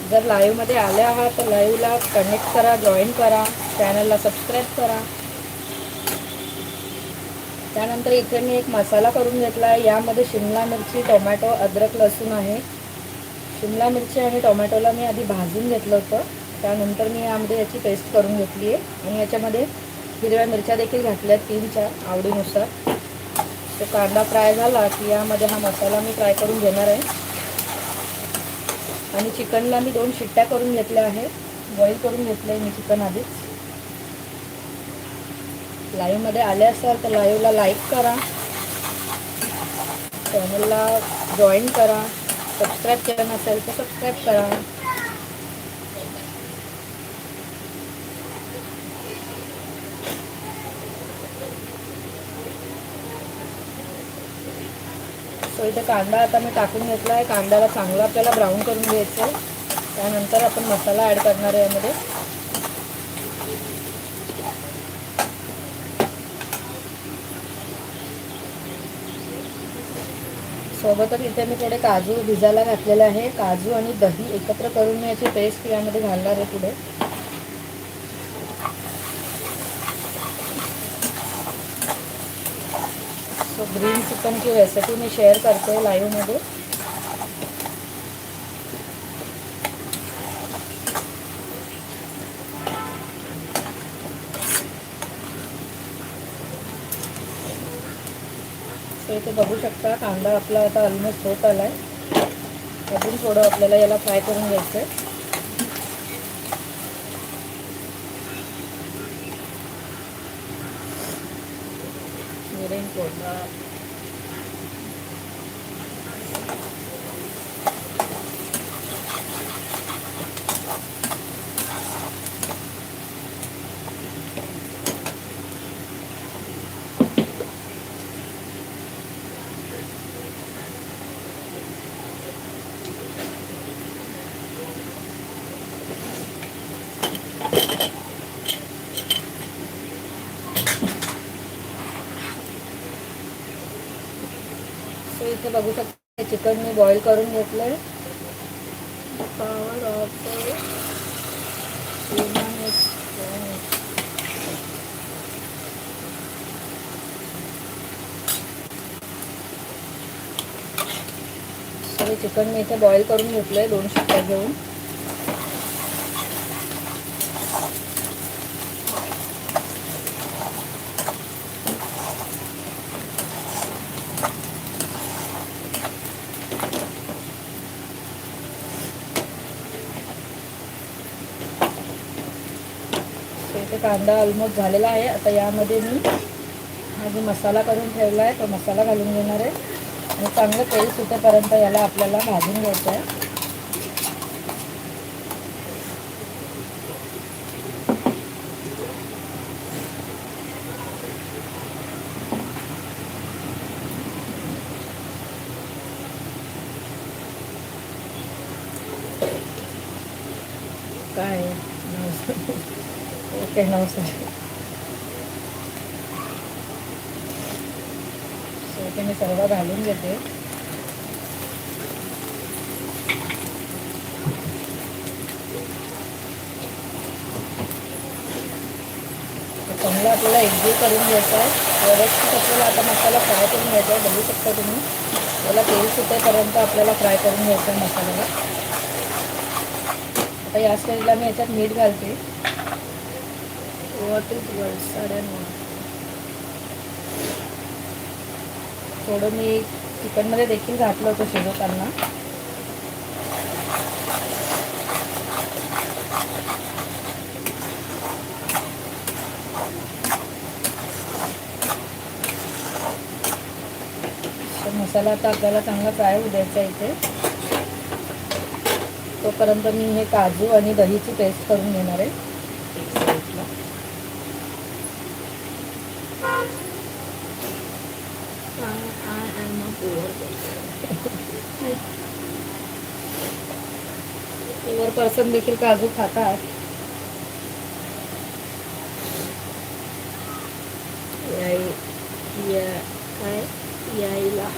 जर लाईव्हमध्ये आले आहात तर लाईव्हला कनेक्ट करा, जॉईन करा, चॅनलला सबस्क्राईब करा. त्यानंतर इथे मी एक मसाला करून घेतला आहे. यामध्ये शिमला मिरची, टोमॅटो, अद्रक, लसूण आहे. शिमला मिरची आणि टोमॅटोला मी आधी भाजून घेतलं होतं. त्यानंतर मी यामध्ये याची पेस्ट करून घेतली आहे आणि याच्यामध्ये हिरव्या मिरच्या देखील घातल्या 3-4 आवडीनुसार. तो कांदा फ्राय झाला की यामध्ये हा मसाला मी फ्राय करून घेणार आहे. आणि चिकनला मी 2 शिट्ट्या करून घेतल्या आहेत. बॉईल करून घेतलं आहे मी चिकन आधीच. लाईव्हमध्ये आले असाल तर लाईव्हला लाईक करा, चॅनलला जॉईन करा, सबस्क्राईब केलं नसेल तर सबस्क्राईब करा. सो इथे कांदा आता मी टाकून घेतला आहे. कांद्याला चांगला आपल्याला ब्राऊन करून घ्यायचं आहे. त्यानंतर आपण मसाला ॲड करणार आहे यामध्ये. सोबतच इथे मी थोडे काजू भिजायला घातलेले आहे. काजू आणि दही एकत्र करून मी याची पेस्ट यामध्ये घालणार आहे पुढे. सो ग्रीन चिकनची रेसिपी मी शेअर करते लाईव्हमध्ये. सो इथे बघू शकता कांदा आपला आता ऑलमोस्ट होत आला आहे. अजून थोडं आपल्याला याला फ्राय करून घ्यायचं आहे. मिरेन फोडला. सो इथे बघू शकता चिकन मी बॉईल करून घेतलं आहे. सो चिकन मी इथे बॉईल करून घेतलं आहे 2 शिट्ट्या घेऊन. इथे कांदा ऑलमोस्ट झालेला आहे. आता यामध्ये मी हा जो मसाला करून ठेवला आहे तो मसाला घालून घेणार आहे आणि चांगलं तेल सुटेपर्यंत याला आपल्याला भाजून घ्यायचं आहे. काय ओके नमस्कार. सो इथे मी सर्व घालून घेते. चांगला आपल्याला एकजीव करून घ्यायचा आहे. व्यवस्थित आपल्याला आता मसाला फ्राय करून घ्यायचा आहे. बघू शकता तुम्ही त्याला तेल सुटेपर्यंत आपल्याला फ्राय करून घ्यायचं आहे मसाल्याला. आता या स्टेजला मी याच्यात मीठ घालते. थोडं मी चिकनमध्ये देखील घातलं होतं शिजवताना. मसाला आता आपल्याला चांगला फ्राय होऊ द्यायचा इथे. तोपर्यंत मी हे काजू आणि दहीची पेस्ट करून घेणार आहे. पुअर पर्सन देखील काजू खातात. यायला